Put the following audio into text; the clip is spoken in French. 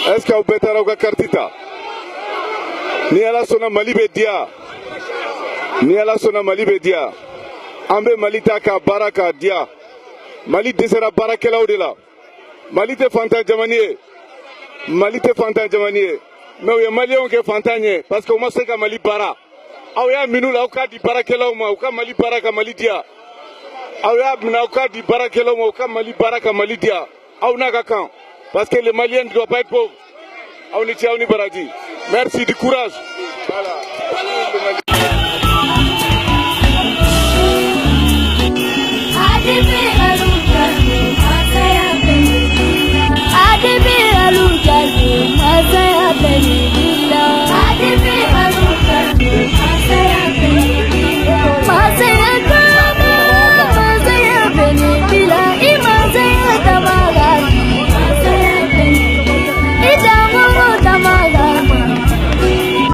Est-ce que vous pouvez faire cartita? Ni ala sona Mali be dia. Ni ala sona Mali be dia. Ambe Mali ta ka baraka dia. Mali desera baraka la odela. Mali te fantan jamanier. Mali te fantan jamanier. Mais oui, Maliens qui fantan parce que moi c'est que Mali bara. Awya minu la ka di baraka la ma ka Mali baraka Mali dia. Awya mina ka di baraka la ma ka Mali baraka Mali dia. Aw na ka kan parce que les Maliens ne doivent pas être pauvres. Aw ni tia ni baradi. Merci du courage. Voilà.